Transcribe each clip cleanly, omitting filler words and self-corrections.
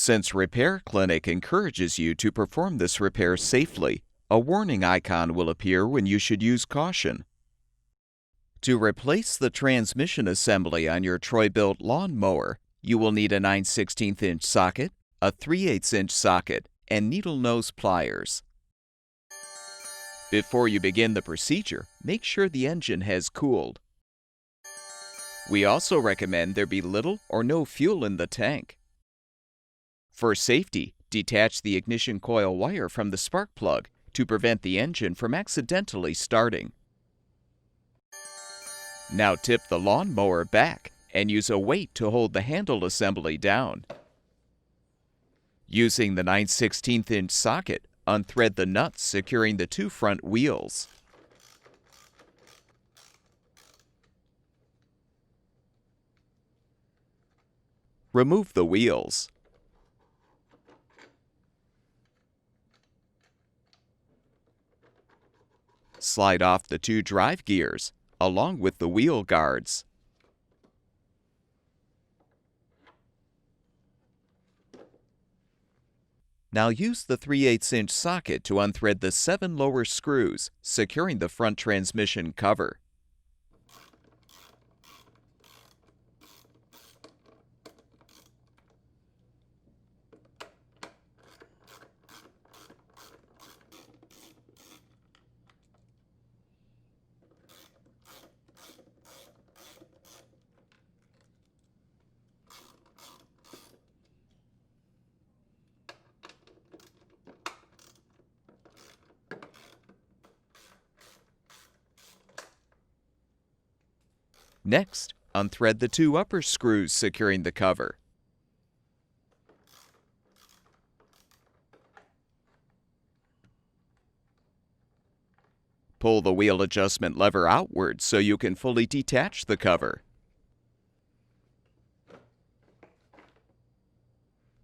Since Repair Clinic encourages you to perform this repair safely, a warning icon will appear when you should use caution. To replace the transmission assembly on your Troy-Bilt lawnmower, you will need a 9/16" socket, a 3/8" socket, and needle nose pliers. Before you begin the procedure, make sure the engine has cooled. We also recommend there be little or no fuel in the tank. For safety, detach the ignition coil wire from the spark plug to prevent the engine from accidentally starting. Now tip the lawnmower back and use a weight to hold the handle assembly down. Using the 9/16" socket, unthread the nuts securing the two front wheels. Remove the wheels. Slide off the two drive gears, along with the wheel guards. Now use the 3/8" socket to unthread the 7 lower screws, securing the front transmission cover. Next, unthread the 2 upper screws securing the cover. Pull the wheel adjustment lever outward so you can fully detach the cover.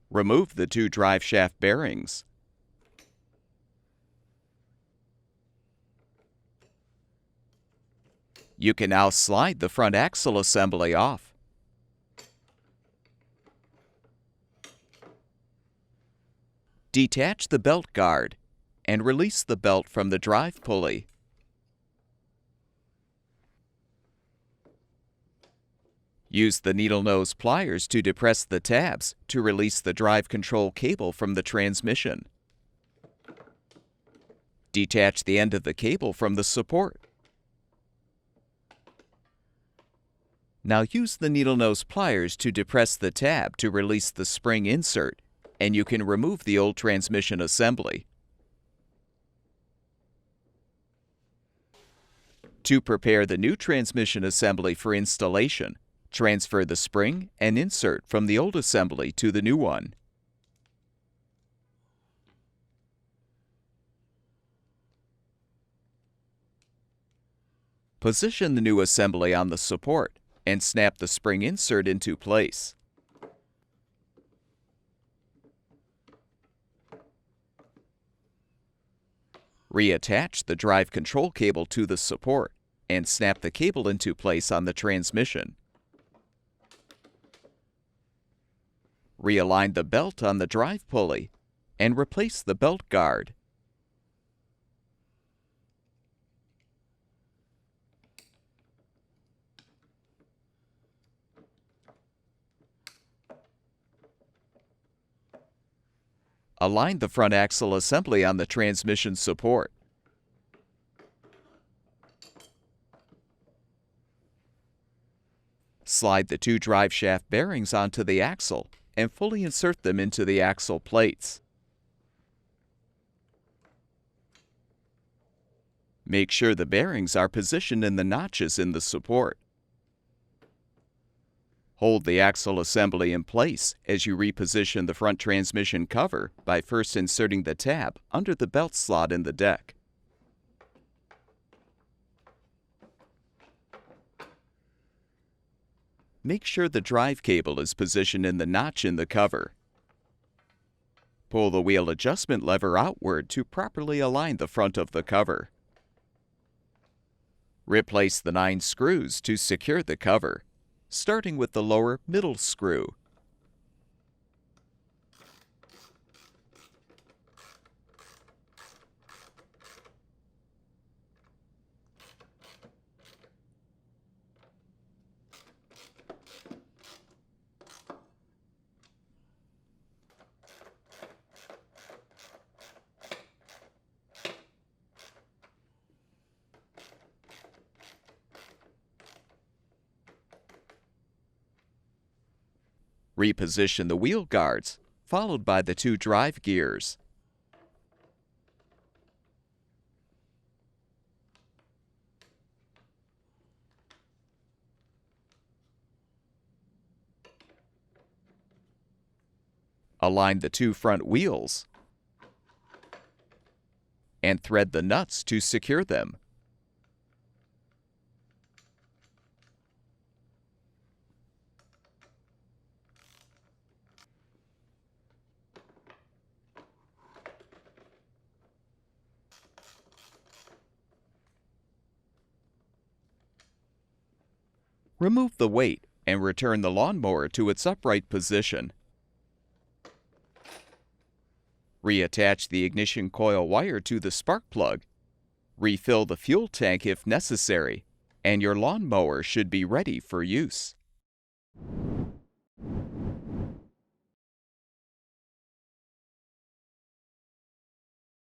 Remove the 2 drive shaft bearings. You can now slide the front axle assembly off. Detach the belt guard and release the belt from the drive pulley. Use the needle nose pliers to depress the tabs to release the drive control cable from the transmission. Detach the end of the cable from the support. Now use the needle nose pliers to depress the tab to release the spring insert, and you can remove the old transmission assembly. To prepare the new transmission assembly for installation, transfer the spring and insert from the old assembly to the new one. Position the new assembly on the support and snap the spring insert into place. Reattach the drive control cable to the support and snap the cable into place on the transmission. Realign the belt on the drive pulley and replace the belt guard. Align the front axle assembly on the transmission support. Slide the 2 drive shaft bearings onto the axle and fully insert them into the axle plates. Make sure the bearings are positioned in the notches in the support. Hold the axle assembly in place as you reposition the front transmission cover by first inserting the tab under the belt slot in the deck. Make sure the drive cable is positioned in the notch in the cover. Pull the wheel adjustment lever outward to properly align the front of the cover. Replace the 9 screws to secure the cover, starting with the lower middle screw. Reposition the wheel guards, followed by the 2 drive gears. Align the 2 front wheels and thread the nuts to secure them. Remove the weight and return the lawnmower to its upright position. Reattach the ignition coil wire to the spark plug. Refill the fuel tank if necessary, and your lawnmower should be ready for use.